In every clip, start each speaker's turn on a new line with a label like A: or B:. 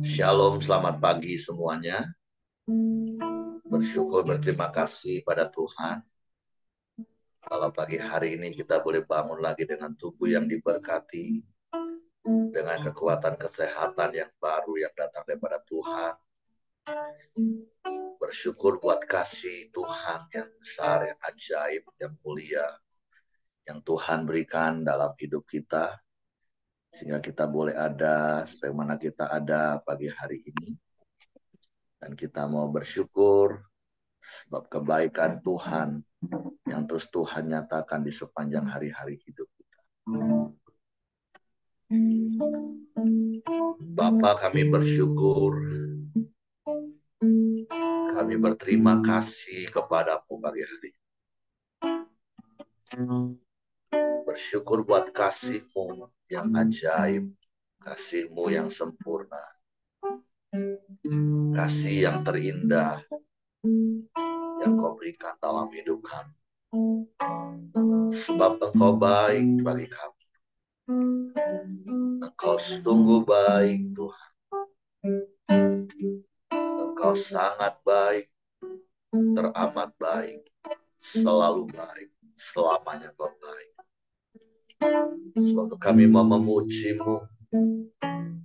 A: Shalom, selamat pagi semuanya. Bersyukur, berterima kasih pada Tuhan. Kalau pagi hari ini kita boleh bangun lagi dengan tubuh yang diberkati, dengan kekuatan kesehatan yang baru yang datang daripada Tuhan. Bersyukur buat kasih Tuhan yang besar, yang ajaib, yang mulia, yang Tuhan berikan dalam hidup kita. Sehingga kita boleh ada, sebagaimana kita ada pagi hari ini. Dan kita mau bersyukur sebab kebaikan Tuhan yang terus Tuhan nyatakan di sepanjang hari-hari hidup kita. Bapa, kami bersyukur, kami berterima kasih kepadamu pagi hari. Bersyukur buat kasih-Mu yang ajaib, kasih-Mu yang sempurna, kasih yang terindah yang Kau berikan dalam hidup kami. Sebab Engkau baik bagi kami. Engkau sungguh baik Tuhan. Engkau sangat baik, teramat baik, selalu baik, selamanya Kau baik. Sebab kami mau memuji-Mu,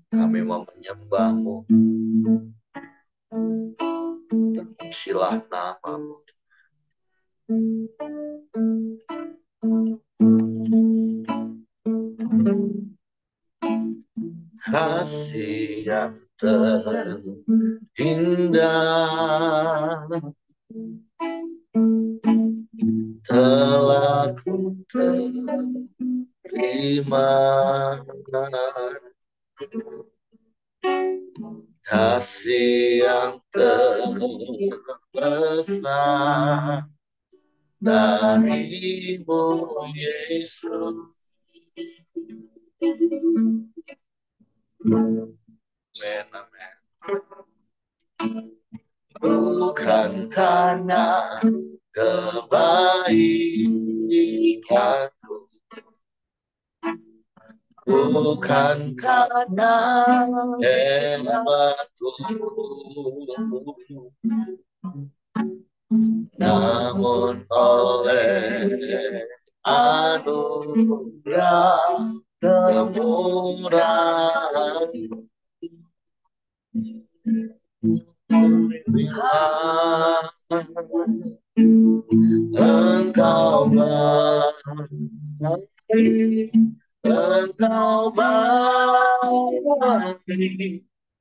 A: kami mau menyembah-Mu, terpujilah nama-Mu. Kasih yang terindah telah ku terima, kasih yang terbesar dari-Mu Yesus. Amen, amen. Bukan karena kebaikanku, bukan karena hebatku, namun oleh anugerah kemurahan Engkau baik, Engkau baik,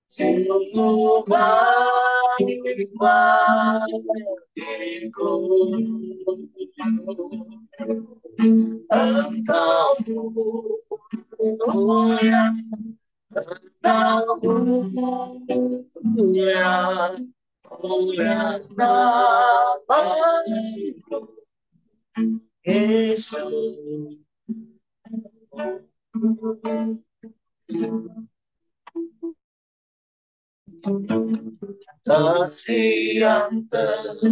A: sungguh baik bagiku. Engkau mulia, Engkau mulia, mulia nama-Mu Yesus. Kasih yang terindah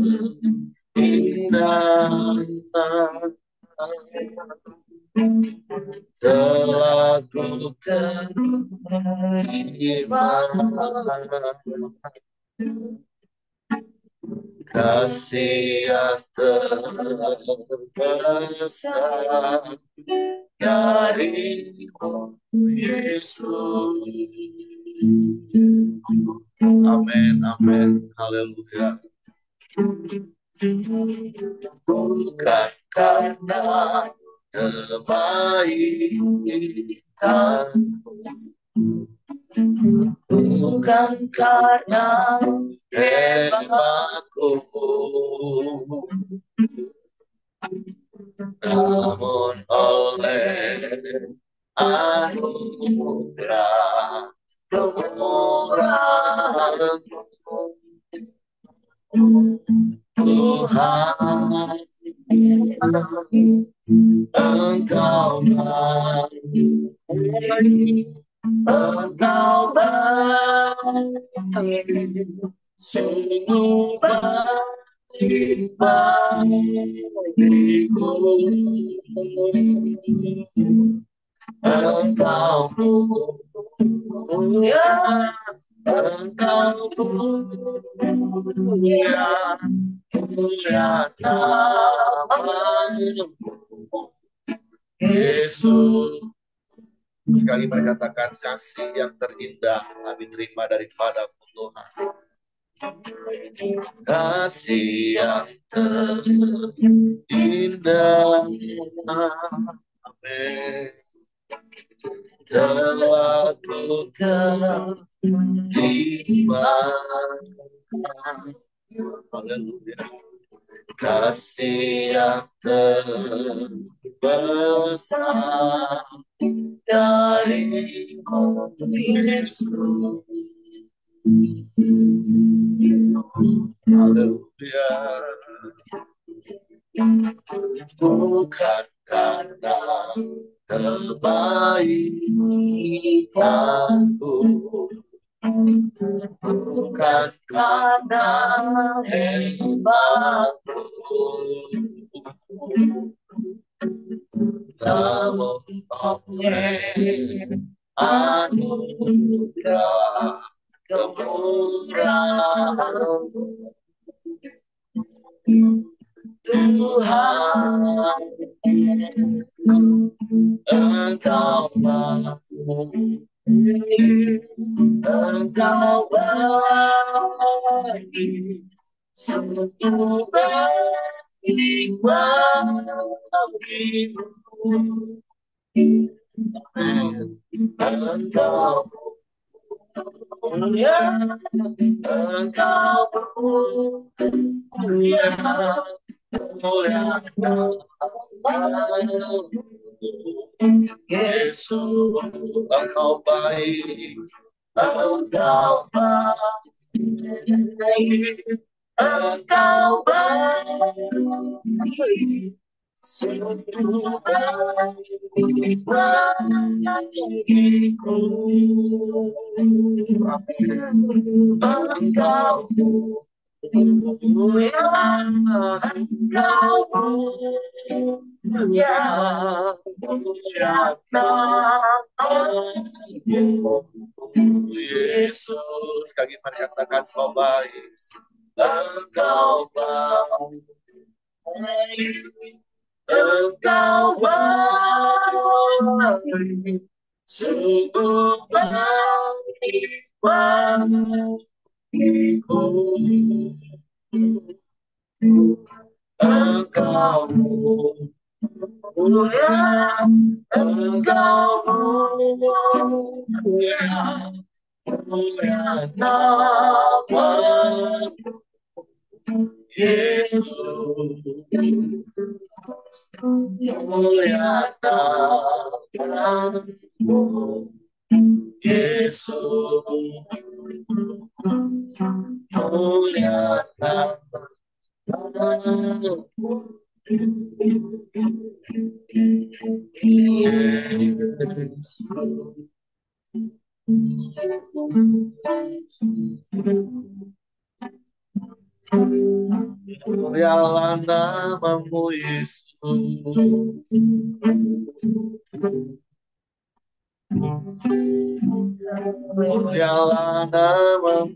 A: telah ku terima, kasih yang terbesar dari-Mu Yesus. Amin, amin, haleluya. Bukan karena kebaikanku, bukan karena hebatku, namun oleh anugerah kemurahan-Mu Tuhan. Engkau baik, Engkau baik, sungguh baik bagiku. Engkau mulia, Engkau punya namamu, Yesus. Sekali mereka katakan kasih yang terindah kami terima daripada Tuhan. Kasih yang terindah, amin, telah ku terima. Haleluya. Kasih yang terbesar dari Yesus. Haleluya. Bukan karena kebaikanku, bukan karena hebatku, namun oleh anugerah kemurahan Tuhan, Engkau baik, Engkau baik, sungguh baik bagiku. Engkau punya, Engkau punya Yesus, Engkau baik, Engkau baik, Engkau baik, sungguh baik bagiku. Engkau punya, Engkau punya Yesus. Kaki mari katakan kau baik, Engkau baik, Engkau baik, sungguh baik bagiku. Engkau mulia, Engkau mulia nama Yesus, mulia namamu Yesus, mulia namamu. Mulialah namamu Yesus, mulialah namamu.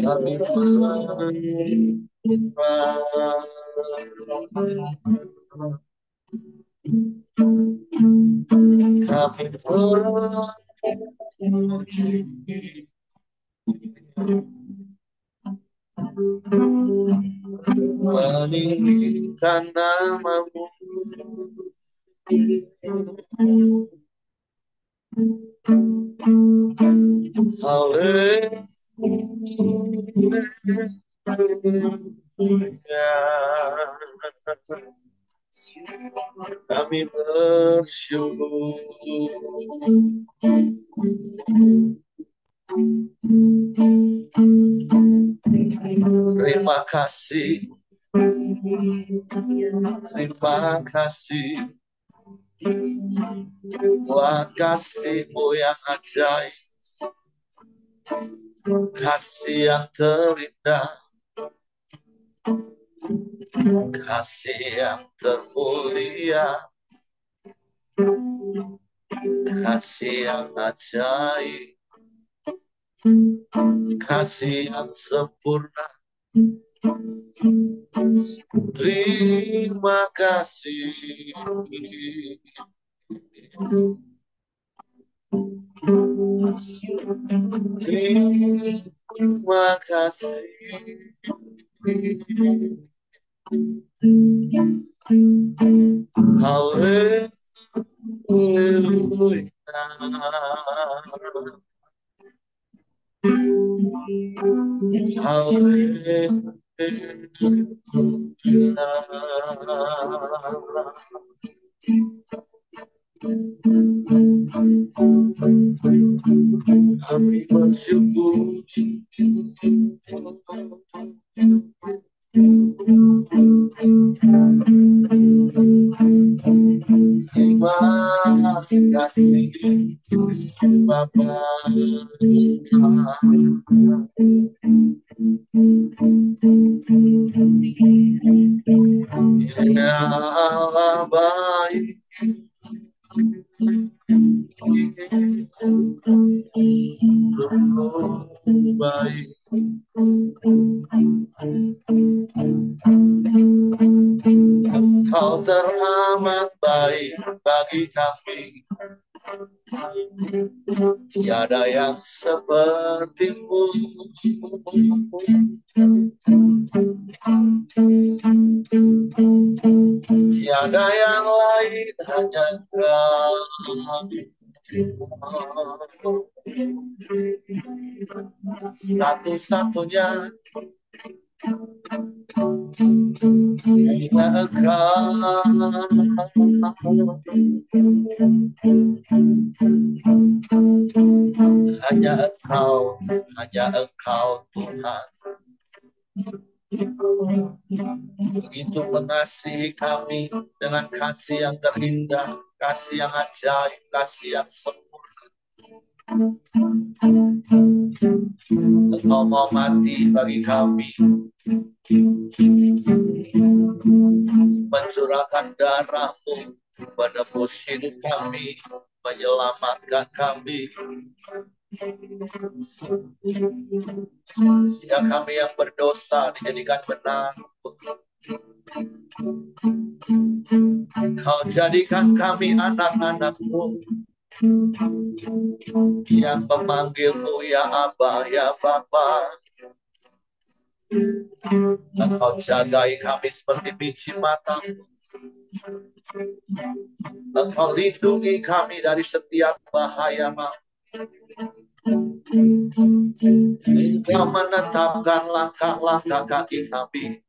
A: Kami meninggikan namamu, haleluya. Kami bersyukur. Terima kasih, terima kasih buat kasih-Mu yang ajaib, kasih yang terindah, kasih yang termulia, kasih yang ajaib, kasih yang sempurna. Terima kasih. Terima kasih. Haleluya. Kami bersyukur. Terima kasih Bapa. Ya Allah baik. Sungguh baik. Engkau teramat baik bagi kami. Tiada yang sepertimu. Tiada yang lain, hanya Engkau. Satu-satunya hanya Engkau. Hanya Engkau Tuhan. Begitu mengasihi kami dengan kasih yang terindah, kasih yang ajaib, kasih yang sempurna. Engkau mau mati bagi kami, mencurahkan darah-Mu, menebus hidup kami, menyelamatkan kami. Sehingga kami yang berdosa dijadikan benar. Kau jadikan kami anak-anak-Mu yang memanggil-Mu ya Abba, ya Bapa. Engkau jagai kami seperti biji mata-Mu. Engkau lindungi kami dari setiap bahaya maut. Engkau menetapkan langkah-langkah kaki kami.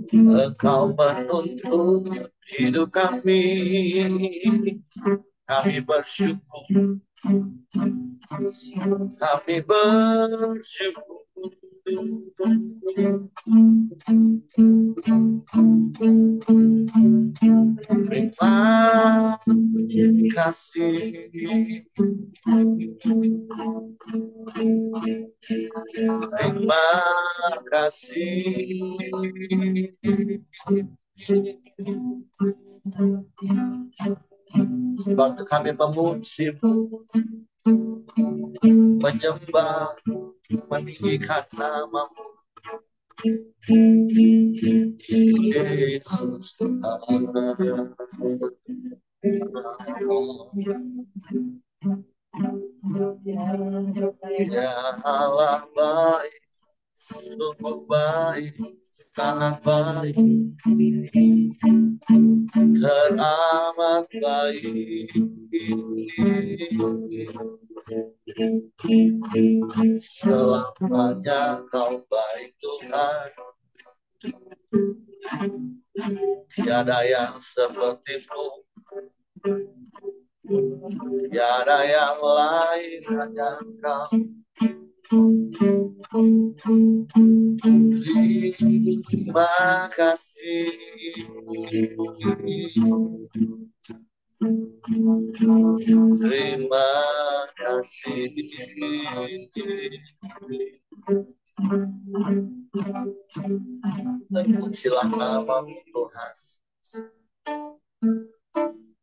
A: Engkau menuntun hidup kami. Kami bersyukur. Kami bersyukur. Terima kasih. Terima kasih. Sebab kami memuji-Mu, menyembah, meninggikan nama-Mu. Yesus ya Allah baik, sungguh baik, sangat baik, teramat baik. Selamanya Kau baik Tuhan. Tiada yang seperti-Mu. Tiada yang lain, hanya Engkau. Terima kasih. Terima kasih. Terpujilah nama-Mu Tuhan.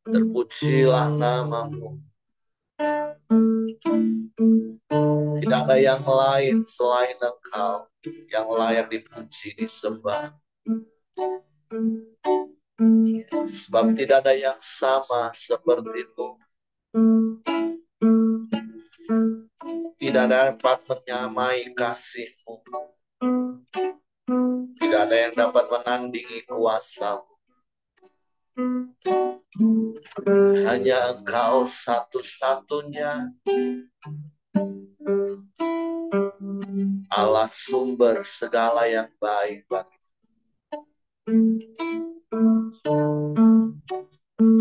A: Terpujilah nama-Mu. Tidak ada yang lain selain Engkau yang layak dipuji, disembah. Sebab tidak ada yang sama seperti-Mu. Tidak dapat menyamai kasih-Mu. Tidak ada yang dapat menandingi kuasa-Mu. Hanya Engkau satu-satunya Allah, sumber segala yang baik bagi.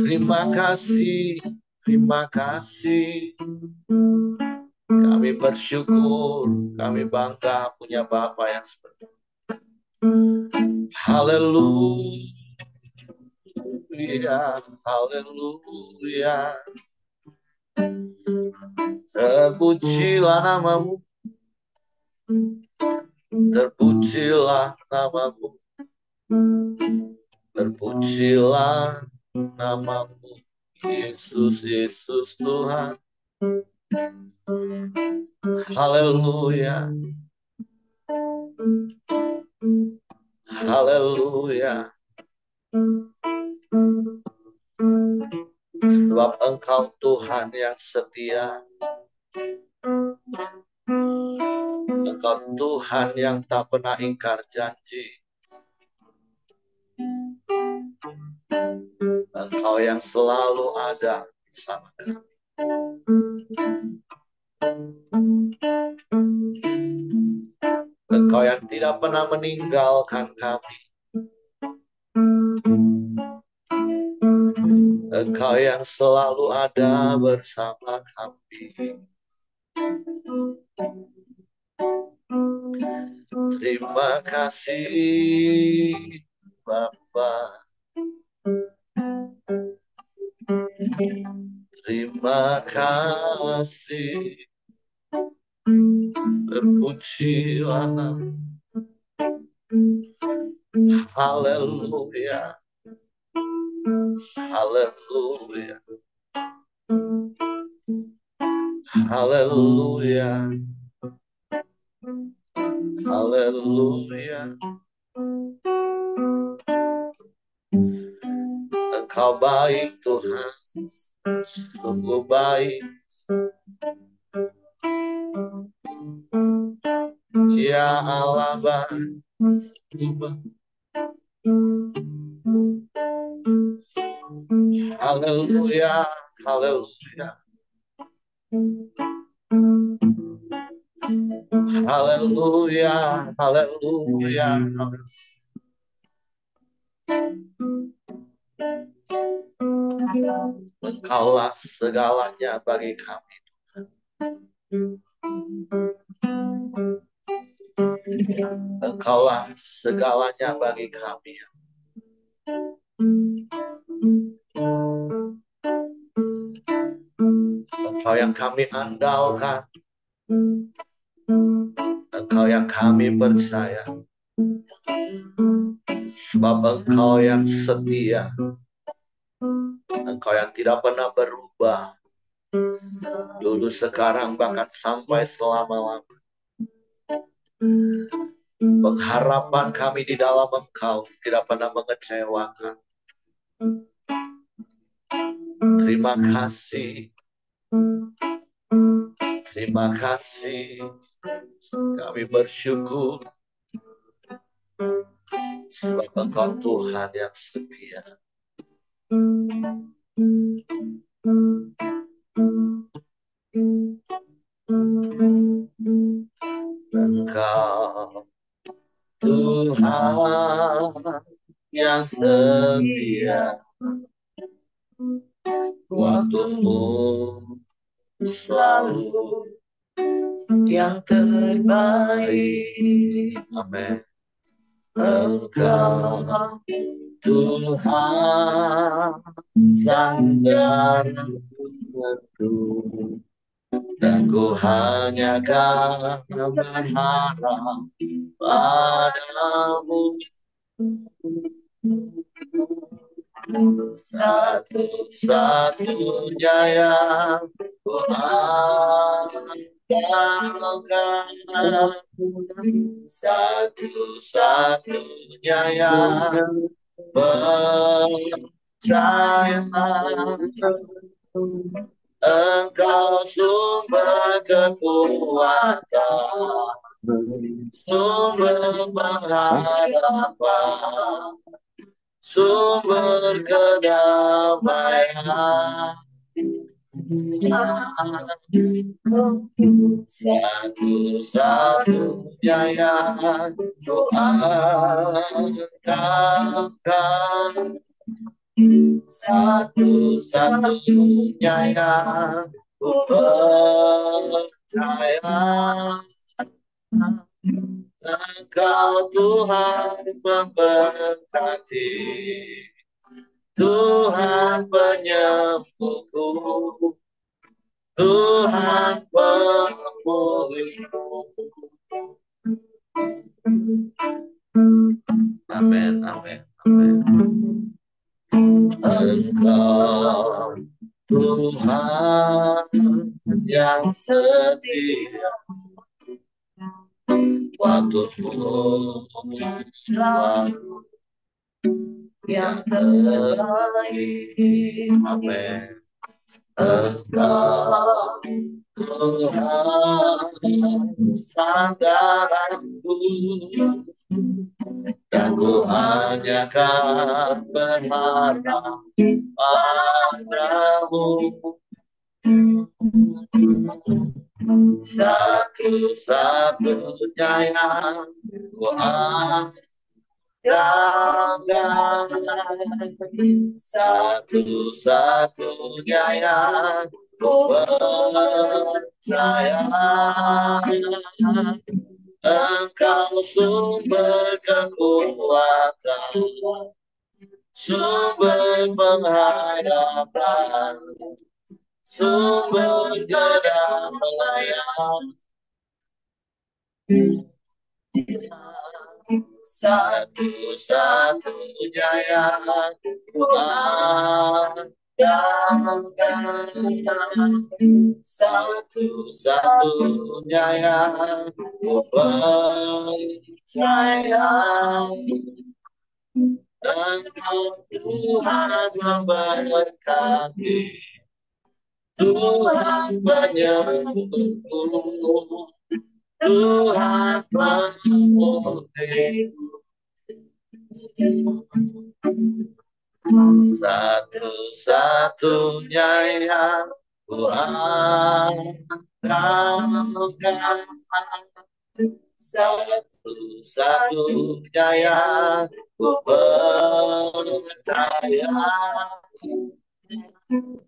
A: Terima kasih, terima kasih. Kami bersyukur, kami bangga punya Bapa yang seperti itu. Haleluya, haleluya. Terpujilah nama-Mu, terpujilah nama-Mu, terpujilah nama-Mu, Yesus, Yesus Tuhan. Haleluya, haleluya. Sebab Engkau Tuhan yang setia. Engkau Tuhan yang tak pernah ingkar janji. Engkau yang selalu ada bersama kami. Engkau yang tidak pernah meninggalkan kami. Engkau yang selalu ada bersama kami. Terima kasih Bapa. Terima kasih. Terpujilah nama. Haleluya. Haleluya. Haleluya. Haleluya. Engkau baik Tuhan, sungguh baik. Ya Allah baik, sungguh baik. Haleluya, haleluya. Haleluya, haleluya, haleluya. Engkaulah segalanya bagi kami. Engkaulah segalanya bagi kami. Engkau yang kami andalkan. Engkau yang kami percaya. Sebab Engkau yang setia. Engkau yang tidak pernah berubah. Dulu, sekarang, bahkan sampai selama-lamanya. Pengharapan kami di dalam Engkau tidak pernah mengecewakan. Terima kasih. Terima kasih. Kami bersyukur. Sebab Engkau Tuhan yang setia. Engkau Tuhan yang setia. Waktu-Mu selalu yang terbaik. Amin. Engkau Tuhan sang gantiku, dan ku hanya akan berharap padamu. Satu-satunya yang ku andalkan, satu-satunya yang percaya. Engkau sumber kekuatan, sumber pengharapan, sumber kedamaian. Satu-satunya yang ku andalkan, satu-satunya yang ku percaya. Engkau Tuhan memberkati, Tuhan penyembuhku, Tuhan pemulihku. Amin, amin, amin. Engkau Tuhan yang setia, waktumu selalu yang terbaik. Amin. Engkau Tuhan sandaranku, dan ku hanya akan berharap padamu. Satu-satunya yang ku andalkan, satu-satunya yang ku percaya. Engkau sumber kekuatan, sumber pengharapan, sumber kedamaian. Satu-satunya yang ku andalkan, satu-satunya yang ku percaya. Engkau Tuhan memberkati, Tuhan penyembuhku, Tuhan pemulihku. Satu-satunya yang ku andalkan, satu-satunya yang ku percaya.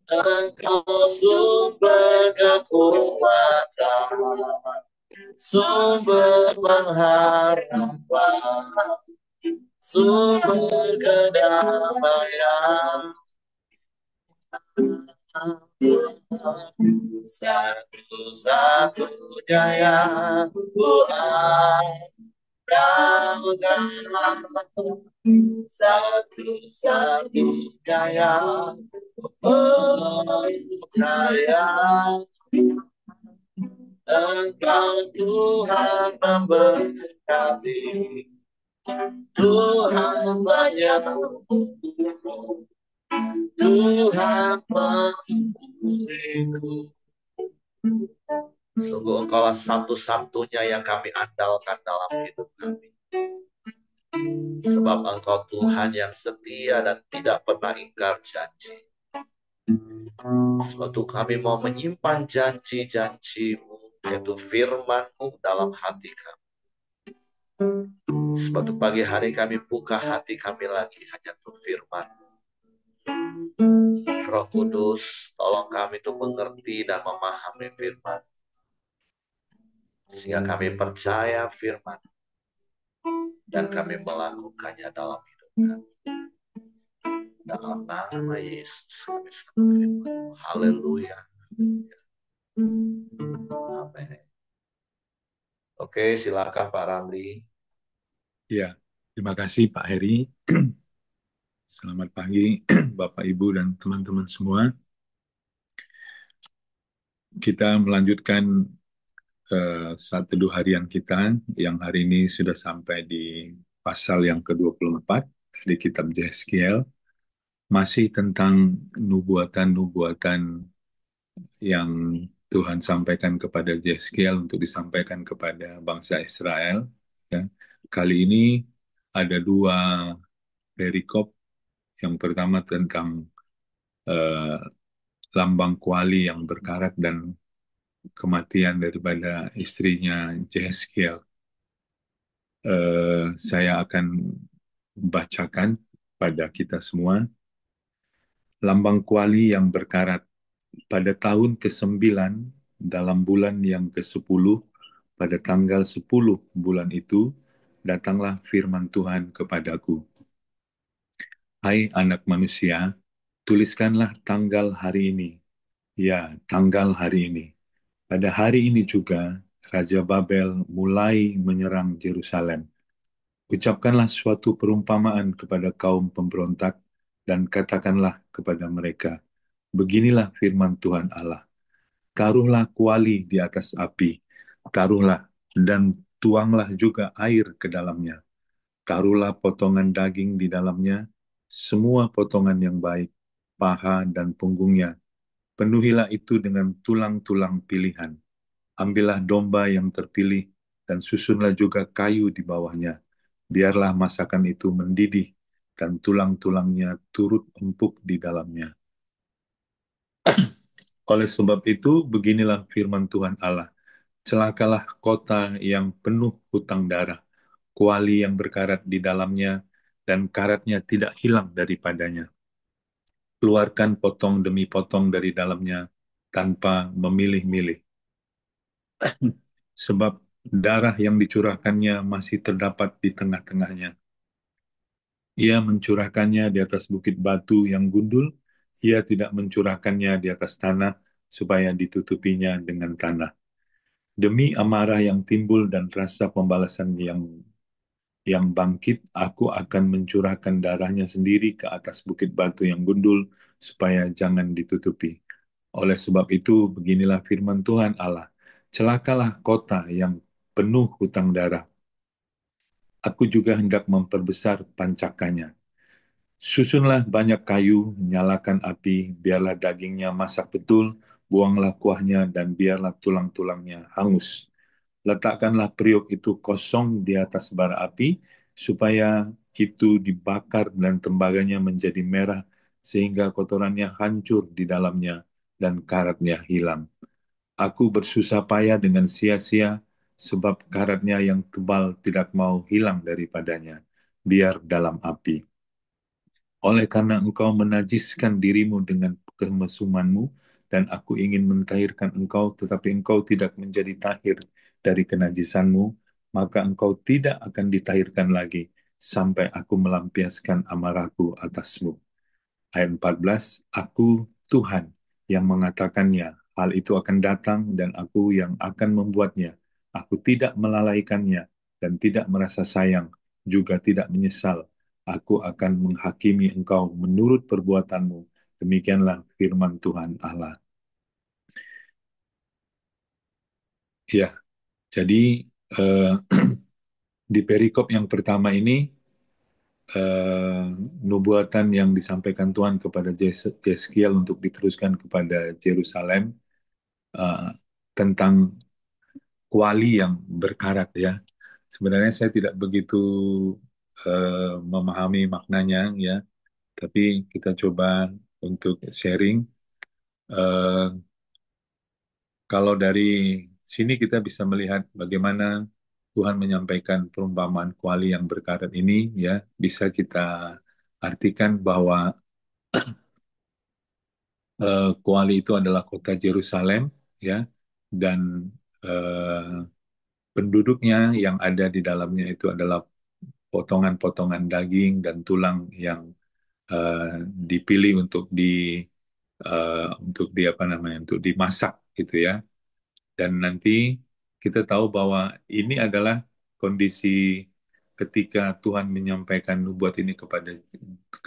A: Engkau sumber kekuatan, sumber pengharapan, sumber kedamaian. Satu-satunya yang ku andalkan, satu-satunya yang ku percaya. Engkau Tuhan memberkati, Tuhan penyembuhku, Tuhan pemulihku. Sungguh Engkaulah satu-satunya yang kami andalkan dalam hidup kami. Sebab Engkau Tuhan yang setia dan tidak pernah ingkar janji. Sebab itu kami mau menyimpan janji-janji-Mu, yaitu firman-Mu dalam hati kami. Sebab itu pagi hari kami buka hati kami lagi hanya untuk firman. Roh Kudus, tolong kami untuk mengerti dan memahami firman, sehingga kami percaya firman dan kami melakukannya dalam hidup kami. Dalam nama Yesus kami sembah firman. Haleluya. Amin. Oke, silakan Pak Ramli.
B: Ya, terima kasih Pak Heri. Selamat pagi, Bapak, Ibu, dan teman-teman semua. Kita melanjutkan saat teduh harian kita yang hari ini sudah sampai di pasal yang ke-24 di kitab Yeskiel. Masih tentang nubuatan-nubuatan yang Tuhan sampaikan kepada Yeskiel untuk disampaikan kepada bangsa Israel. Ya. Kali ini ada dua perikop. Yang pertama tentang eh, lambang kuali yang berkarat dan kematian daripada istrinya Jeskiel. Saya akan bacakan pada kita semua. Lambang kuali yang berkarat pada tahun ke-9 dalam bulan yang ke-10 pada tanggal 10 bulan itu datanglah firman Tuhan kepadaku. Hai anak manusia, tuliskanlah tanggal hari ini. Ya, tanggal hari ini. Pada hari ini juga, Raja Babel mulai menyerang Yerusalem. Ucapkanlah suatu perumpamaan kepada kaum pemberontak dan katakanlah kepada mereka, beginilah firman Tuhan Allah. Taruhlah kuali di atas api, taruhlah dan tuanglah juga air ke dalamnya. Taruhlah potongan daging di dalamnya, semua potongan yang baik, paha dan punggungnya. Penuhilah itu dengan tulang-tulang pilihan. Ambillah domba yang terpilih dan susunlah juga kayu di bawahnya. Biarlah masakan itu mendidih dan tulang-tulangnya turut empuk di dalamnya. Oleh sebab itu, beginilah firman Tuhan Allah. Celakalah kota yang penuh hutang darah, kuali yang berkarat di dalamnya, dan karatnya tidak hilang daripadanya. Keluarkan potong demi potong dari dalamnya tanpa memilih-milih. Sebab darah yang dicurahkannya masih terdapat di tengah-tengahnya. Ia mencurahkannya di atas bukit batu yang gundul, ia tidak mencurahkannya di atas tanah supaya ditutupinya dengan tanah. Demi amarah yang timbul dan rasa pembalasan yang bangkit, aku akan mencurahkan darahnya sendiri ke atas bukit batu yang gundul supaya jangan ditutupi. Oleh sebab itu, beginilah firman Tuhan Allah. Celakalah kota yang penuh hutang darah. Aku juga hendak memperbesar pancakannya. Susunlah banyak kayu, nyalakan api, biarlah dagingnya masak betul, buanglah kuahnya, dan biarlah tulang-tulangnya hangus. Letakkanlah periuk itu kosong di atas bara api, supaya itu dibakar dan tembaganya menjadi merah, sehingga kotorannya hancur di dalamnya dan karatnya hilang. Aku bersusah payah dengan sia-sia, sebab karatnya yang tebal tidak mau hilang daripadanya, biar dalam api. Oleh karena engkau menajiskan dirimu dengan kemesumanmu, dan aku ingin mentahirkan engkau, tetapi engkau tidak menjadi tahir dari kenajisanmu, maka engkau tidak akan ditahirkan lagi, sampai aku melampiaskan amarahku atasmu. Ayat 14, Aku Tuhan yang mengatakannya, hal itu akan datang dan aku yang akan membuatnya. Aku tidak melalaikannya dan tidak merasa sayang, juga tidak menyesal. Aku akan menghakimi engkau menurut perbuatanmu. Demikianlah firman Tuhan Allah. Ya, jadi eh, di perikop yang pertama ini, eh, nubuatan yang disampaikan Tuhan kepada Yeskiel untuk diteruskan kepada Yerusalem eh, tentang kuali yang berkarat ya. Sebenarnya saya tidak begitu memahami maknanya ya, tapi kita coba untuk sharing. Eh, Kalau dari sini kita bisa melihat bagaimana Tuhan menyampaikan perumpamaan kuali yang berkarat ini ya, bisa kita artikan bahwa kuali itu adalah kota Yerusalem ya, dan eh, penduduknya yang ada di dalamnya itu adalah potongan-potongan daging dan tulang yang eh, dipilih untuk di apa namanya untuk dimasak gitu ya. Dan nanti kita tahu bahwa ini adalah kondisi ketika Tuhan menyampaikan nubuat ini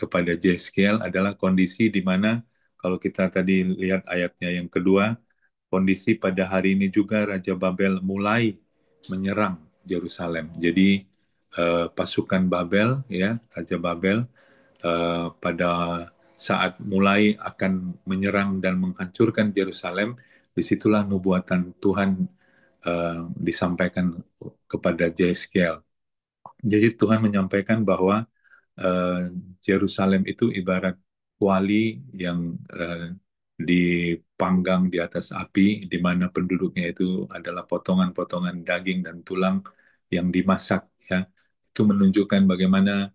B: kepada Jeskiel adalah kondisi di mana kalau kita tadi lihat ayatnya yang kedua, kondisi pada hari ini juga Raja Babel mulai menyerang Yerusalem. Jadi pasukan Babel, ya Raja Babel pada saat mulai akan menyerang dan menghancurkan Yerusalem, disitulah nubuatan Tuhan disampaikan kepada Jeskiel. Jadi Tuhan menyampaikan bahwa eh, Yerusalem itu ibarat kuali yang dipanggang di atas api, di mana penduduknya itu adalah potongan-potongan daging dan tulang yang dimasak. Ya, itu menunjukkan bagaimana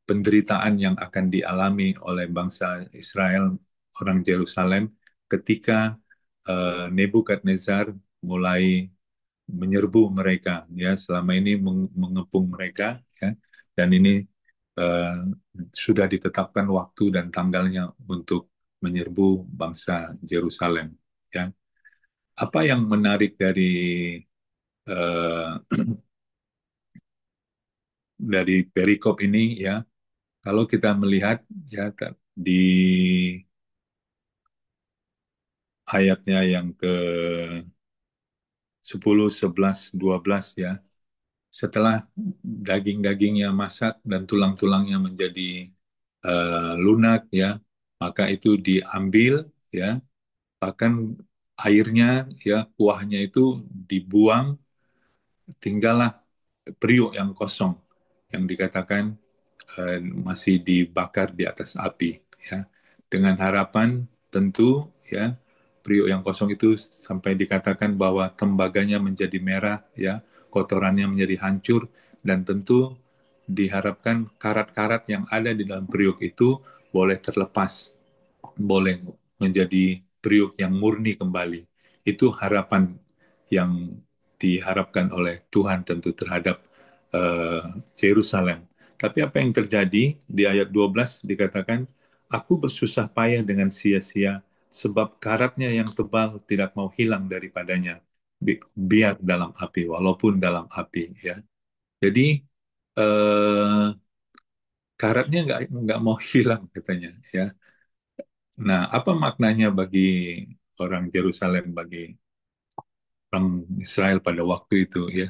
B: penderitaan yang akan dialami oleh bangsa Israel, orang Yerusalem, ketika Nebukadnezar mulai menyerbu mereka, ya selama ini mengepung mereka, ya, dan ini eh, sudah ditetapkan waktu dan tanggalnya untuk menyerbu bangsa Yerusalem, ya. Apa yang menarik eh, dari perikop ini, ya, kalau kita melihat, ya, di ayatnya yang ke 10, 11, 12, ya, setelah daging-dagingnya masak dan tulang-tulangnya menjadi lunak, ya, maka itu diambil, ya, bahkan airnya, ya, kuahnya itu dibuang, tinggallah periuk yang kosong yang dikatakan masih dibakar di atas api, ya, dengan harapan tentu, ya, periuk yang kosong itu sampai dikatakan bahwa tembaganya menjadi merah, ya, kotorannya menjadi hancur, dan tentu diharapkan karat-karat yang ada di dalam periuk itu boleh terlepas, boleh menjadi periuk yang murni kembali. Itu harapan yang diharapkan oleh Tuhan tentu terhadap Yerusalem. Tapi apa yang terjadi di ayat 12 dikatakan, aku bersusah payah dengan sia-sia sebab karatnya yang tebal tidak mau hilang daripadanya. Biar dalam api, walaupun dalam api, ya. Jadi eh, karatnya nggak mau hilang katanya, ya. Nah, apa maknanya bagi orang Yerusalem, bagi orang Israel pada waktu itu, ya?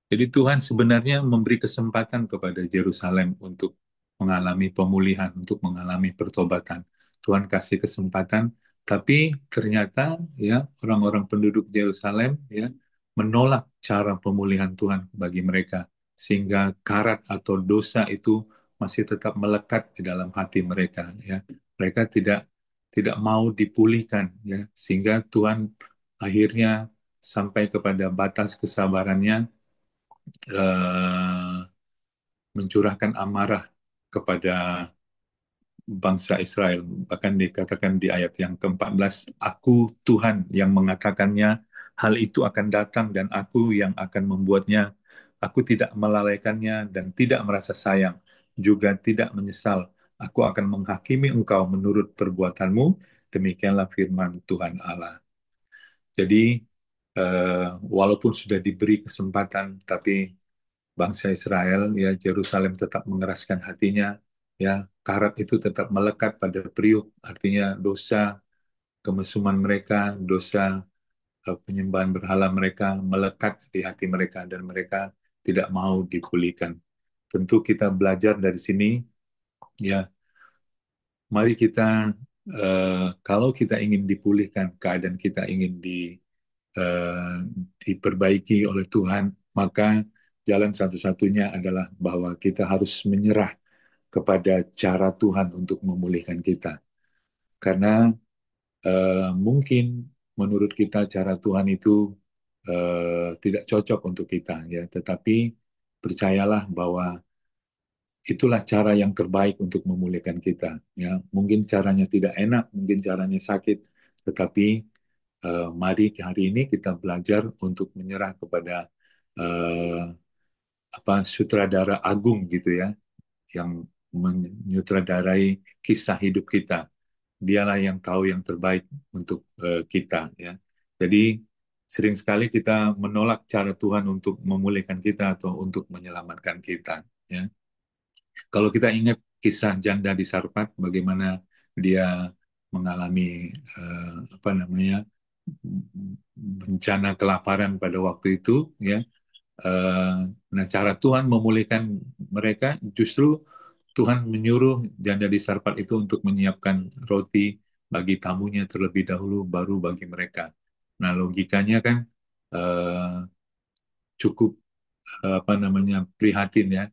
B: Jadi Tuhan sebenarnya memberi kesempatan kepada Yerusalem untuk mengalami pemulihan, untuk mengalami pertobatan. Tuhan kasih kesempatan, tapi ternyata, ya, orang-orang penduduk Yerusalem, ya, menolak cara pemulihan Tuhan bagi mereka, sehingga karat atau dosa itu masih tetap melekat di dalam hati mereka, ya. Mereka tidak tidak mau dipulihkan, ya, sehingga Tuhan akhirnya sampai kepada batas kesabarannya, eh, mencurahkan amarah kepada bangsa Israel. Bahkan dikatakan di ayat yang ke-14, Aku Tuhan yang mengatakannya, hal itu akan datang dan aku yang akan membuatnya. Aku tidak melalaikannya dan tidak merasa sayang, juga tidak menyesal. Aku akan menghakimi engkau menurut perbuatanmu. Demikianlah firman Tuhan Allah. Jadi, walaupun sudah diberi kesempatan, tapi bangsa Israel, ya, Yerusalem tetap mengeraskan hatinya, ya, karat itu tetap melekat pada periuk, artinya dosa kemesuman mereka, dosa penyembahan berhala mereka melekat di hati mereka dan mereka tidak mau dipulihkan. Tentu kita belajar dari sini, ya, mari kita kalau kita ingin dipulihkan, keadaan kita ingin eh, diperbaiki oleh Tuhan, maka jalan satu-satunya adalah bahwa kita harus menyerah kepada cara Tuhan untuk memulihkan kita. Karena mungkin menurut kita cara Tuhan itu tidak cocok untuk kita, ya. Tetapi percayalah bahwa itulah cara yang terbaik untuk memulihkan kita, ya. Mungkin caranya tidak enak, mungkin caranya sakit, tetapi mari hari ini kita belajar untuk menyerah kepada eh, apa sutradara agung gitu, ya, yang menyutradarai kisah hidup kita. Dialah yang tahu yang terbaik untuk kita, ya. Jadi Sering sekali kita menolak cara Tuhan untuk memulihkan kita atau untuk menyelamatkan kita. Ya. Kalau kita ingat kisah janda di Sarfat, bagaimana dia mengalami apa namanya bencana kelaparan pada waktu itu, ya. Eh, nah, cara Tuhan memulihkan mereka justru Tuhan menyuruh janda di Sarfat itu untuk menyiapkan roti bagi tamunya terlebih dahulu, baru bagi mereka. Nah, logikanya kan eh, cukup apa namanya prihatin ya.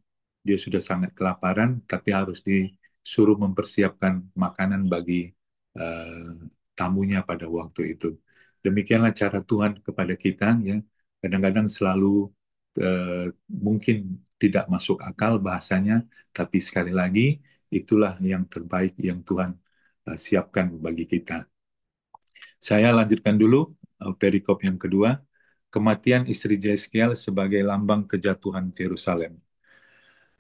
B: Dia sudah sangat kelaparan, tapi harus disuruh mempersiapkan makanan bagi eh, tamunya pada waktu itu. Demikianlah cara Tuhan kepada kita ya. Kadang-kadang selalu mungkin tidak masuk akal bahasanya, tapi sekali lagi itulah yang terbaik yang Tuhan siapkan bagi kita. Saya lanjutkan dulu perikop yang kedua. Kematian istri Yeskiel sebagai lambang kejatuhan Yerusalem.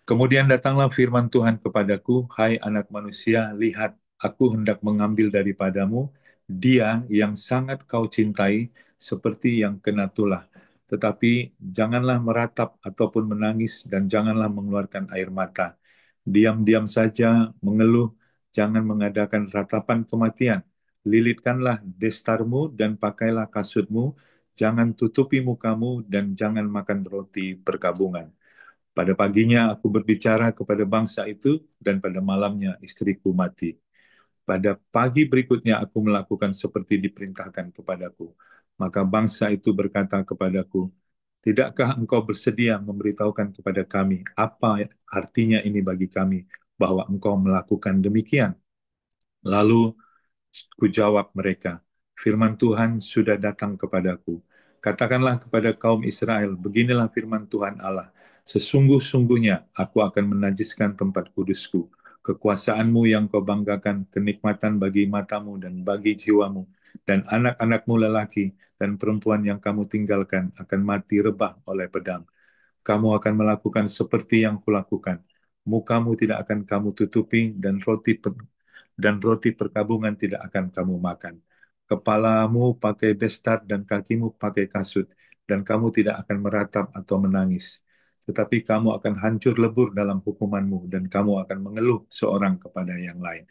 B: Kemudian datanglah firman Tuhan kepadaku, hai anak manusia, lihat, aku hendak mengambil daripadamu dia yang sangat kau cintai seperti yang kena tulah. Tetapi janganlah meratap ataupun menangis dan janganlah mengeluarkan air mata. Diam-diam saja mengeluh, jangan mengadakan ratapan kematian. Lilitkanlah destarmu dan pakailah kasutmu, jangan tutupi mukamu dan jangan makan roti perkabungan. Pada paginya aku berbicara kepada bangsa itu, dan pada malamnya istriku mati. Pada pagi berikutnya aku melakukan seperti diperintahkan kepadaku. Maka bangsa itu berkata kepadaku, tidakkah engkau bersedia memberitahukan kepada kami apa artinya ini bagi kami, bahwa engkau melakukan demikian? Lalu ku jawab mereka, firman Tuhan sudah datang kepadaku. Katakanlah kepada kaum Israel, beginilah firman Tuhan Allah. Sesungguh-sungguhnya aku akan menajiskan tempat kudusku. Kekuasaanmu yang kau banggakan, kenikmatan bagi matamu dan bagi jiwamu, dan anak-anakmu lelaki dan perempuan yang kamu tinggalkan akan mati rebah oleh pedang. Kamu akan melakukan seperti yang kulakukan. Mukamu tidak akan kamu tutupi dan roti perkabungan tidak akan kamu makan. Kepalamu pakai destar dan kakimu pakai kasut, dan kamu tidak akan meratap atau menangis. Tetapi kamu akan hancur lebur dalam hukumanmu, dan kamu akan mengeluh seorang kepada yang lain.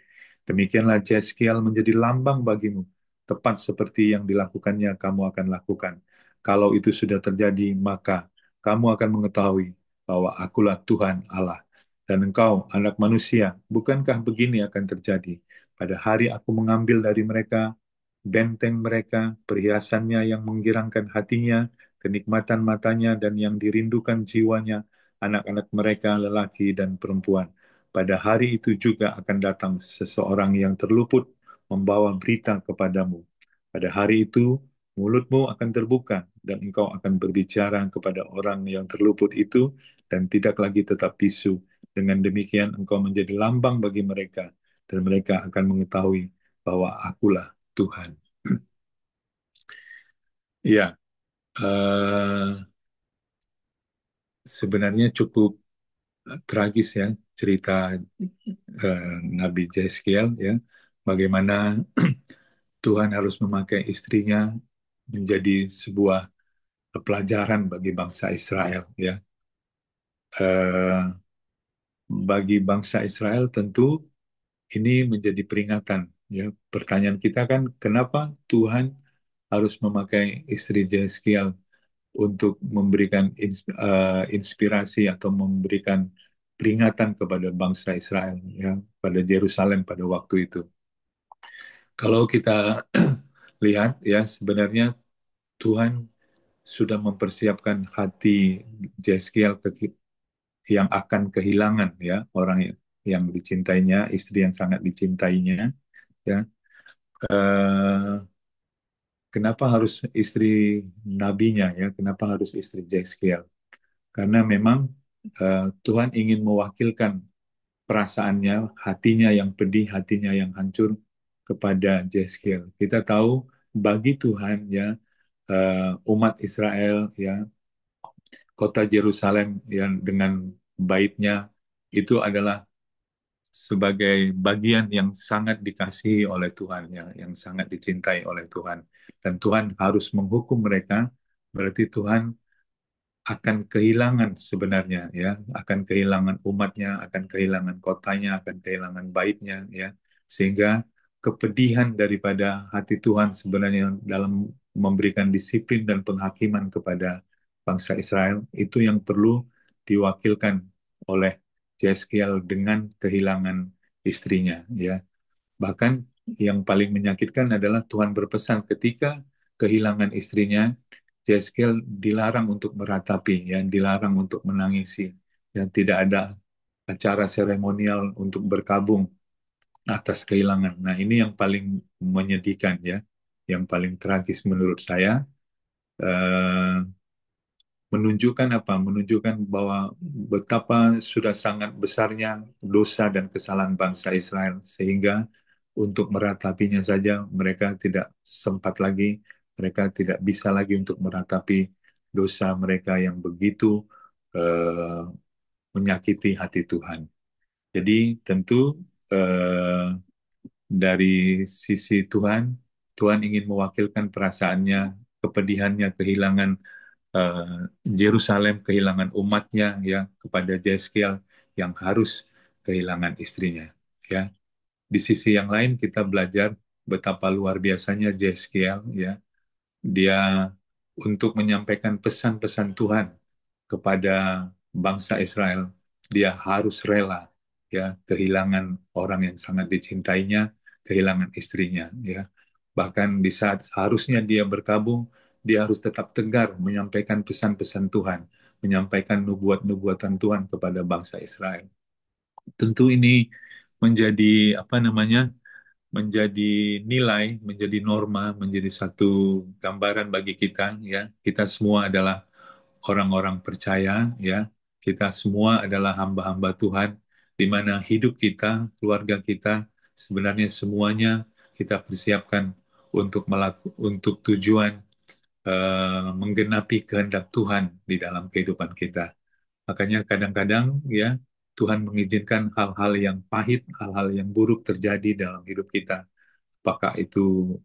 B: Demikianlah Jeskiel menjadi lambang bagimu, tepat seperti yang dilakukannya kamu akan lakukan. Kalau itu sudah terjadi, maka kamu akan mengetahui bahwa akulah Tuhan Allah. Dan engkau, anak manusia, bukankah begini akan terjadi? Pada hari aku mengambil dari mereka benteng mereka, perhiasannya yang menggirangkan hatinya, kenikmatan matanya, dan yang dirindukan jiwanya, anak-anak mereka, lelaki dan perempuan. Pada hari itu juga akan datang seseorang yang terluput membawa berita kepadamu. Pada hari itu, mulutmu akan terbuka, dan engkau akan berbicara kepada orang yang terluput itu, dan tidak lagi tetap bisu. Dengan demikian, engkau menjadi lambang bagi mereka, dan mereka akan mengetahui bahwa akulah Tuhan. Ya, sebenarnya cukup tragis ya cerita Nabi Jeskiel ya, bagaimana Tuhan harus memakai istrinya menjadi sebuah pelajaran bagi bangsa Israel ya. Eh, Bagi bangsa Israel tentu ini menjadi peringatan ya. Pertanyaan kita kan kenapa Tuhan harus memakai istri Jeskiel untuk memberikan inspirasi atau memberikan peringatan kepada bangsa Israel ya pada Yerusalem pada waktu itu. Kalau kita lihat ya sebenarnya Tuhan sudah mempersiapkan hati Jeskiel yang akan kehilangan ya orang yang dicintainya, istri yang sangat dicintainya ya. Eh, Kenapa harus istri nabinya ya? Kenapa harus istri Jeskiel? Karena memang Tuhan ingin mewakilkan perasaannya, hatinya yang pedih, hatinya yang hancur kepada Jeskiel. Kita tahu bagi Tuhan ya umat Israel ya kota Yerusalem yang dengan baitnya itu adalah sebagai bagian yang sangat dikasihi oleh Tuhan, yang sangat dicintai oleh Tuhan. Dan Tuhan harus menghukum mereka, berarti Tuhan akan kehilangan sebenarnya ya, akan kehilangan umatnya, akan kehilangan kotanya, akan kehilangan baitnya ya, sehingga kepedihan daripada hati Tuhan sebenarnya dalam memberikan disiplin dan penghakiman kepada bangsa Israel itu yang perlu diwakilkan oleh Yeskiel dengan kehilangan istrinya ya. Bahkan yang paling menyakitkan adalah Tuhan berpesan ketika kehilangan istrinya, Yeskel dilarang untuk meratapi, ya, dilarang untuk menangisi, dan tidak ada acara seremonial untuk berkabung atas kehilangan. Nah, ini yang paling menyedihkan ya, yang paling tragis menurut saya. Eh, Menunjukkan apa? Menunjukkan bahwa betapa sudah sangat besarnya dosa dan kesalahan bangsa Israel sehingga untuk meratapinya saja mereka tidak sempat lagi, mereka tidak bisa lagi untuk meratapi dosa mereka yang begitu eh, menyakiti hati Tuhan. Jadi tentu eh, dari sisi Tuhan, Tuhan ingin mewakilkan perasaannya, kepedihannya, kehilangan eh, Yerusalem, kehilangan umatnya ya kepada Yeskiel yang harus kehilangan istrinya. Ya, di sisi yang lain kita belajar betapa luar biasanya Yeskiel ya, dia untuk menyampaikan pesan-pesan Tuhan kepada bangsa Israel, dia harus rela ya kehilangan orang yang sangat dicintainya, kehilangan istrinya ya. Bahkan di saat seharusnya dia berkabung, dia harus tetap tegar menyampaikan pesan-pesan Tuhan, menyampaikan nubuat-nubuatan Tuhan kepada bangsa Israel. Tentu ini menjadi apa namanya? Menjadi nilai, menjadi norma, menjadi satu gambaran bagi kita ya. Kita semua adalah orang-orang percaya ya. Kita semua adalah hamba-hamba Tuhan di mana hidup kita, keluarga kita sebenarnya semuanya kita persiapkan untuk tujuan menggenapi kehendak Tuhan di dalam kehidupan kita. Makanya kadang-kadang ya Tuhan mengizinkan hal-hal yang pahit, hal-hal yang buruk terjadi dalam hidup kita. Apakah itu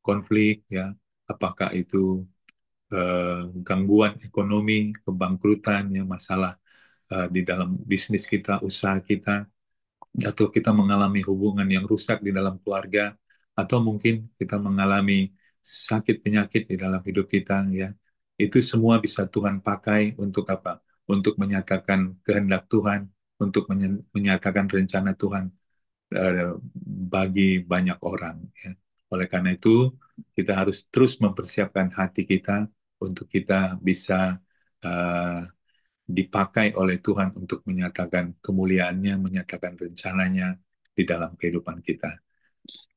B: konflik ya, apakah itu gangguan ekonomi, kebangkrutan, ya masalah di dalam bisnis kita, usaha kita, atau kita mengalami hubungan yang rusak di dalam keluarga, atau mungkin kita mengalami sakit penyakit di dalam hidup kita, ya. Itu semua bisa Tuhan pakai untuk apa? Untuk menyatakan kehendak Tuhan, untuk menyatakan rencana Tuhan eh, bagi banyak orang. Ya. Oleh karena itu, kita harus terus mempersiapkan hati kita untuk kita bisa eh, dipakai oleh Tuhan untuk menyatakan kemuliaannya, menyatakan rencananya di dalam kehidupan kita.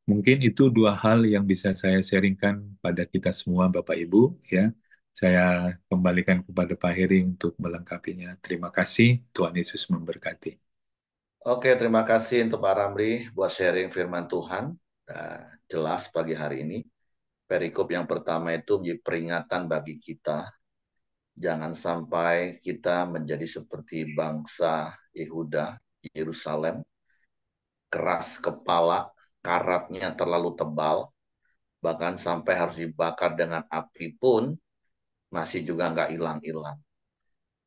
B: Mungkin itu dua hal yang bisa saya sharingkan pada kita semua, Bapak Ibu. Ya, saya kembalikan kepada Pak Heri untuk melengkapinya. Terima kasih, Tuhan Yesus memberkati.
A: Oke, terima kasih untuk Pak Ramli buat sharing firman Tuhan. Jelas pagi hari ini. Perikop yang pertama itu menjadi peringatan bagi kita. Jangan sampai kita menjadi seperti bangsa Yehuda, Yerusalem, keras kepala, karatnya terlalu tebal, bahkan sampai harus dibakar dengan api pun masih juga nggak hilang-hilang.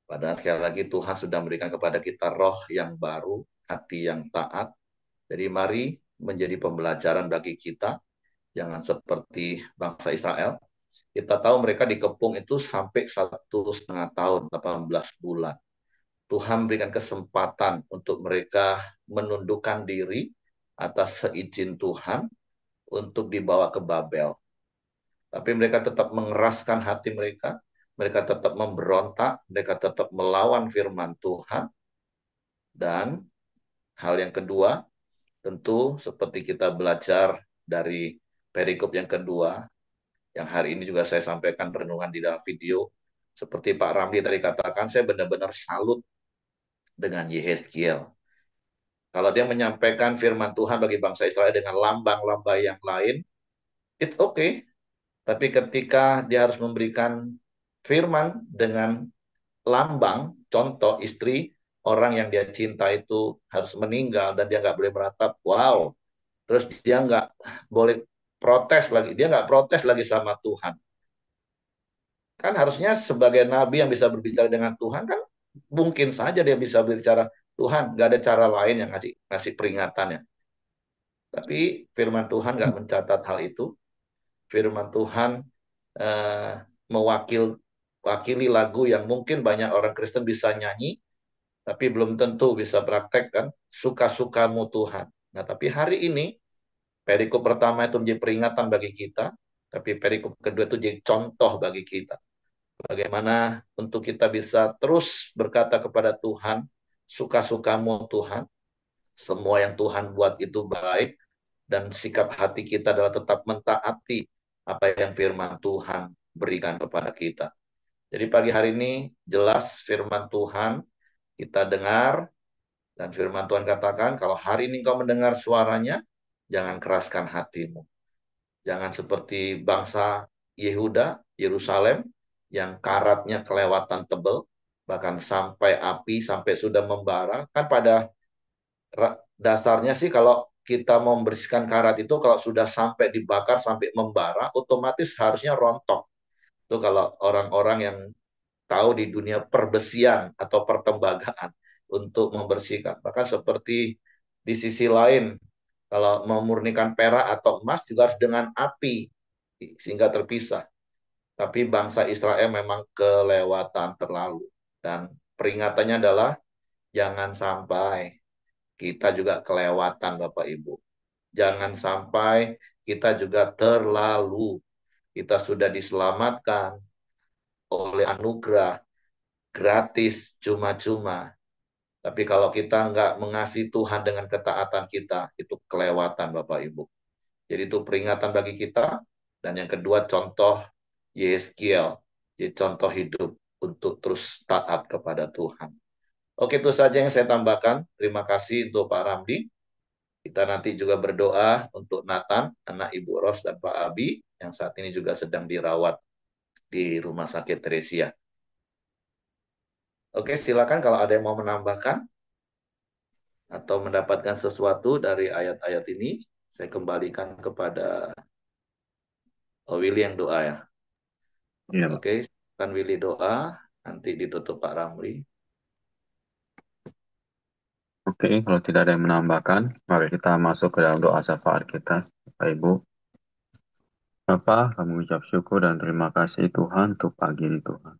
A: Padahal sekali lagi Tuhan sudah memberikan kepada kita roh yang baru, hati yang taat. Jadi mari menjadi pembelajaran bagi kita, jangan seperti bangsa Israel. Kita tahu mereka dikepung itu sampai 1,5 tahun, 18 bulan. Tuhan berikan kesempatan untuk mereka menundukkan diri atas seizin Tuhan untuk dibawa ke Babel. Tapi mereka tetap mengeraskan hati mereka, mereka tetap memberontak, mereka tetap melawan firman Tuhan. Dan hal yang kedua, tentu seperti kita belajar dari perikop yang kedua, yang hari ini juga saya sampaikan renungan di dalam video, seperti Pak Ramli tadi katakan, saya benar-benar salut dengan Yehezkiel. Kalau dia menyampaikan firman Tuhan bagi bangsa Israel dengan lambang-lambang yang lain, it's okay. Tapi ketika dia harus memberikan firman dengan lambang, contoh istri orang yang dia cinta itu harus meninggal dan dia nggak boleh meratap, wow. Terus dia nggak boleh protes lagi, dia nggak protes lagi sama Tuhan. Kan harusnya sebagai nabi yang bisa berbicara dengan Tuhan kan mungkin saja dia bisa berbicara, Tuhan, nggak ada cara lain yang ngasih ngasih peringatannya. Tapi firman Tuhan nggak mencatat hal itu. Firman Tuhan eh, mewakili lagu yang mungkin banyak orang Kristen bisa nyanyi, tapi belum tentu bisa praktek kan. Suka-sukamu Tuhan. Nah, tapi hari ini perikop pertama itu menjadi peringatan bagi kita, tapi perikop kedua itu jadi contoh bagi kita. Bagaimana untuk kita bisa terus berkata kepada Tuhan, suka-sukamu Tuhan, semua yang Tuhan buat itu baik, dan sikap hati kita adalah tetap mentaati apa yang firman Tuhan berikan kepada kita. Jadi pagi hari ini jelas firman Tuhan kita dengar, dan firman Tuhan katakan kalau hari ini kau mendengar suaranya, jangan keraskan hatimu. Jangan seperti bangsa Yehuda, Yerusalem, yang karatnya kelewatan tebel, bahkan sampai api, sampai sudah membara. Kan pada dasarnya sih kalau kita mau membersihkan karat itu, kalau sudah sampai dibakar, sampai membara, otomatis harusnya rontok. Itu kalau orang-orang yang tahu di dunia perbesian atau pertembagaan untuk membersihkan. Bahkan seperti di sisi lain, kalau memurnikan perak atau emas juga harus dengan api sehingga terpisah. Tapi bangsa Israel memang kelewatan terlalu. Dan peringatannya adalah jangan sampai kita juga kelewatan Bapak Ibu. Jangan sampai kita juga terlalu. Kita sudah diselamatkan oleh anugerah gratis cuma-cuma. Tapi kalau kita nggak mengasihi Tuhan dengan ketaatan kita, itu kelewatan Bapak Ibu. Jadi itu peringatan bagi kita. Dan yang kedua contoh Yeskiel. Jadi contoh hidup untuk terus taat kepada Tuhan. Oke, itu saja yang saya tambahkan. Terima kasih untuk Pak Ramdi. Kita nanti juga berdoa untuk Nathan, anak Ibu Ros dan Pak Abi, yang saat ini juga sedang dirawat di Rumah Sakit Teresia. Oke, silakan kalau ada yang mau menambahkan atau mendapatkan sesuatu dari ayat-ayat ini, saya kembalikan kepada Willy yang doa ya.
C: Iya, Pak.
A: Oke, kan Willy doa, nanti ditutup Pak Ramli.
C: Oke, kalau tidak ada yang menambahkan, mari kita masuk ke dalam doa syafaat kita, Bapak Ibu. Bapa, kami ucap syukur dan terima kasih Tuhan untuk pagi ini Tuhan.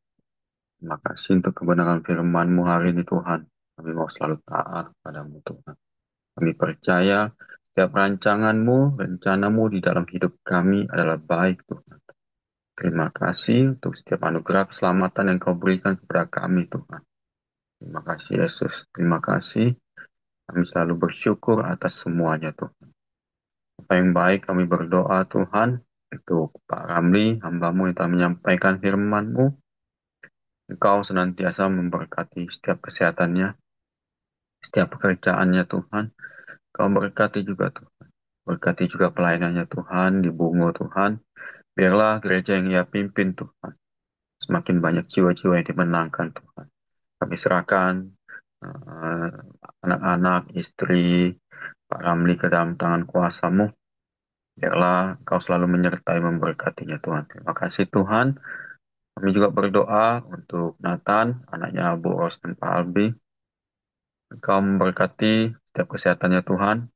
C: Terima kasih untuk kebenaran firman-Mu hari ini Tuhan. Kami mau selalu taat padamu Tuhan. Kami percaya setiap rancangan-Mu, rencana-Mu di dalam hidup kami adalah baik Tuhan. Terima kasih untuk setiap anugerah keselamatan yang Kau berikan kepada kami Tuhan. Terima kasih Yesus. Terima kasih. Kami selalu bersyukur atas semuanya Tuhan. Apa yang baik kami berdoa Tuhan untuk Pak Ramli, hamba-Mu yang telah menyampaikan firman-Mu. Engkau senantiasa memberkati setiap kesehatannya, setiap pekerjaannya Tuhan. Kau berkati juga Tuhan. Berkati juga pelayanannya Tuhan, di Bungo Tuhan. Biarlah gereja yang Ia pimpin Tuhan. Semakin banyak jiwa-jiwa yang dimenangkan Tuhan. Kami serahkan uh, anak-anak, istri, Pak Ramli ke dalam tangan kuasa-Mu. Biarlah Kau selalu menyertai memberkatinya Tuhan. Terima kasih Tuhan. Kami juga berdoa untuk Nathan, anaknya Bu Ros dan Pak Albi. Engkau memberkati setiap kesehatannya Tuhan.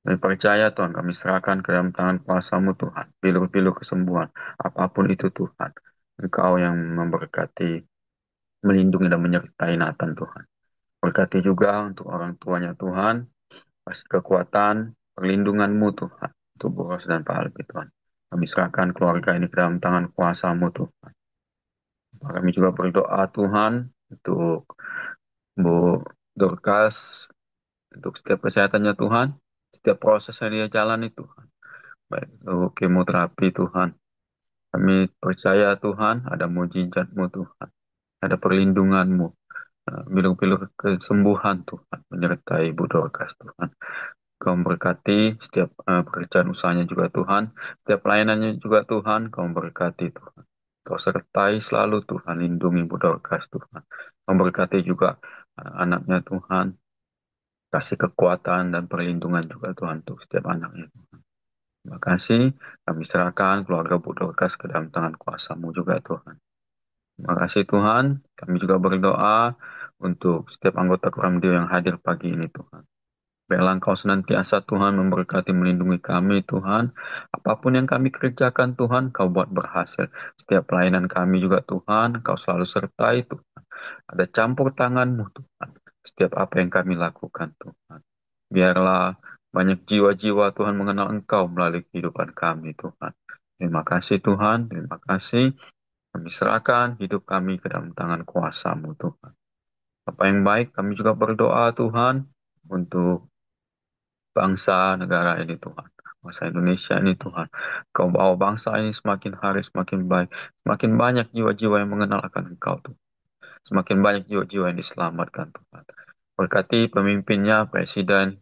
C: Kami percaya Tuhan, kami serahkan ke dalam tangan kuasa-Mu Tuhan. Bilur-bilur kesembuhan, apapun itu Tuhan. Engkau yang memberkati, melindungi dan menyertai Nathan Tuhan. Berkati juga untuk orang tuanya Tuhan. Kasih kekuatan, perlindungan-Mu Tuhan. Untuk Bu Ros dan Pak Albi Tuhan. Kami serahkan keluarga ini ke dalam tangan kuasa-Mu Tuhan. Kami juga berdoa Tuhan untuk Bu Dorcas, untuk setiap kesehatannya Tuhan, setiap proses yang dia jalani Tuhan. Baik itu kemoterapi Tuhan. Kami percaya Tuhan ada mujizat-Mu Tuhan, ada perlindungan-Mu, bilur-bilur kesembuhan Tuhan menyertai Bu Dorcas Tuhan. Kau memberkati setiap pekerjaan usahanya juga Tuhan, setiap pelayanannya juga Tuhan, Kau memberkati Tuhan. Kau sertai selalu Tuhan, lindungi Bu Dorcas Tuhan. Kau memberkati juga anak-anaknya Tuhan. Kasih kekuatan dan perlindungan juga Tuhan untuk setiap anaknya. Terima kasih, kami serahkan keluarga Bu Dorcas ke dalam tangan kuasa-Mu juga Tuhan. Terima kasih Tuhan, kami juga berdoa untuk setiap anggota Koramdio yang hadir pagi ini Tuhan. Biarlah Engkau senantiasa Tuhan memberkati melindungi kami Tuhan. Apapun yang kami kerjakan Tuhan, Kau buat berhasil. Setiap pelayanan kami juga Tuhan, Kau selalu sertai Tuhan. Ada campur tangan-Mu Tuhan. Setiap apa yang kami lakukan Tuhan. Biarlah banyak jiwa-jiwa Tuhan mengenal Engkau melalui kehidupan kami Tuhan. Terima kasih Tuhan, terima kasih. Kami serahkan hidup kami ke dalam tangan kuasa-Mu Tuhan. Apa yang baik, kami juga berdoa Tuhan untuk bangsa negara ini Tuhan. Bangsa Indonesia ini Tuhan. Kau bawa bangsa ini semakin hari semakin baik. Semakin banyak jiwa-jiwa yang mengenal akan Engkau Tuhan. Semakin banyak jiwa-jiwa yang diselamatkan Tuhan. Berkati pemimpinnya, presiden,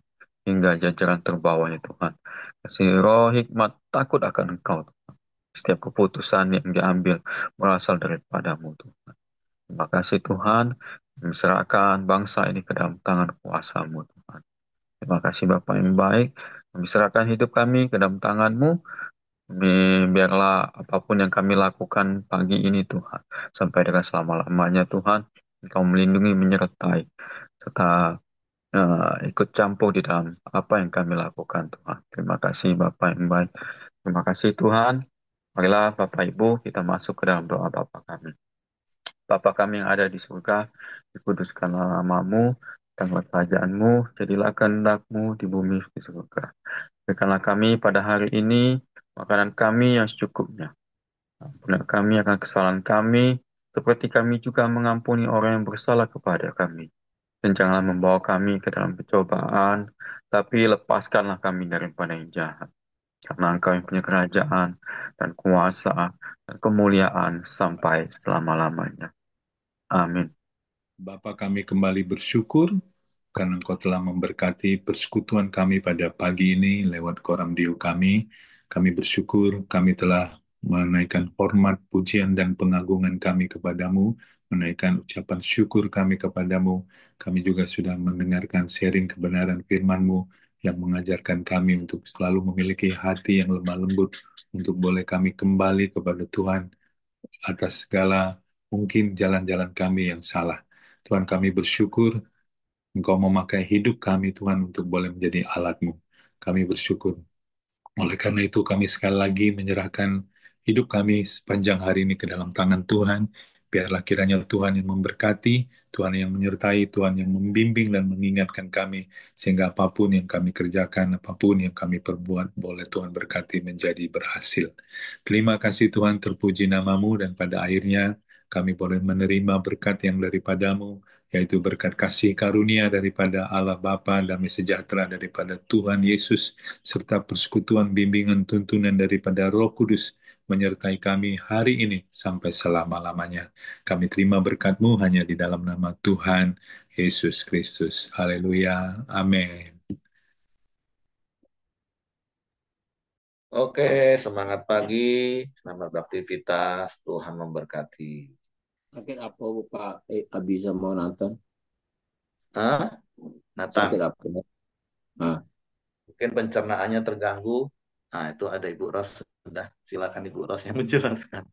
C: hingga jajaran terbawahnya Tuhan. Kasih roh hikmat takut akan Engkau Tuhan. Setiap keputusan yang diambil berasal daripadamu Tuhan. Terima kasih Tuhan. Kami serahkan bangsa ini ke dalam tangan kuasa-Mu Tuhan. Terima kasih Bapa yang baik. Kami serahkan hidup kami ke dalam tangan-Mu. Biarlah apapun yang kami lakukan pagi ini Tuhan. Sampai dengan selama-lamanya Tuhan. Engkau melindungi, menyertai. Serta ikut campur di dalam apa yang kami lakukan Tuhan. Terima kasih Bapa yang baik. Terima kasih Tuhan. Marilah Bapak Ibu kita masuk ke dalam doa Bapa kami. Bapa kami yang ada di surga, dikuduskanlah namamu, datanglah kerajaan-Mu, jadilah kehendak-Mu di bumi di surga. Berikanlah kami pada hari ini makanan kami yang secukupnya. Ampunilah kami akan kesalahan kami, seperti kami juga mengampuni orang yang bersalah kepada kami. Dan janganlah membawa kami ke dalam pencobaan, tapi lepaskanlah kami daripada yang jahat. Karena Engkau yang punya kerajaan dan kuasa dan kemuliaan sampai selama-lamanya. Amin.
B: Bapa, kami kembali bersyukur karena Engkau telah memberkati persekutuan kami pada pagi ini lewat koram dio kami. Kami bersyukur kami telah menaikkan hormat, pujian, dan pengagungan kami kepadamu, menaikkan ucapan syukur kami kepadamu. Kami juga sudah mendengarkan sharing kebenaran firman-Mu yang mengajarkan kami untuk selalu memiliki hati yang lemah lembut, untuk boleh kami kembali kepada Tuhan atas segala mungkin jalan-jalan kami yang salah. Tuhan, kami bersyukur Engkau memakai hidup kami, Tuhan, untuk boleh menjadi alat-Mu. Kami bersyukur. Oleh karena itu, kami sekali lagi menyerahkan hidup kami sepanjang hari ini ke dalam tangan Tuhan. Biarlah kiranya Tuhan yang memberkati, Tuhan yang menyertai, Tuhan yang membimbing dan mengingatkan kami, sehingga apapun yang kami kerjakan, apapun yang kami perbuat, boleh Tuhan berkati menjadi berhasil. Terima kasih Tuhan, terpuji namamu, dan pada akhirnya kami boleh menerima berkat yang daripadamu, yaitu berkat kasih karunia daripada Allah Bapa, damai sejahtera daripada Tuhan Yesus, serta persekutuan bimbingan tuntunan daripada Roh Kudus menyertai kami hari ini sampai selama-lamanya. Kami terima berkat-Mu hanya di dalam nama Tuhan Yesus Kristus. Haleluya. Amin.
A: Oke, semangat pagi, selamat beraktivitas, Tuhan memberkati.
D: Sakit apa Pak Abi sama Nathan?
A: Hah? Nathan,
D: Sakit apa? Nah,
A: mungkin pencernaannya terganggu. Nah, itu ada Ibu Ros. Sudah, silakan Ibu Ros yang menjelaskan.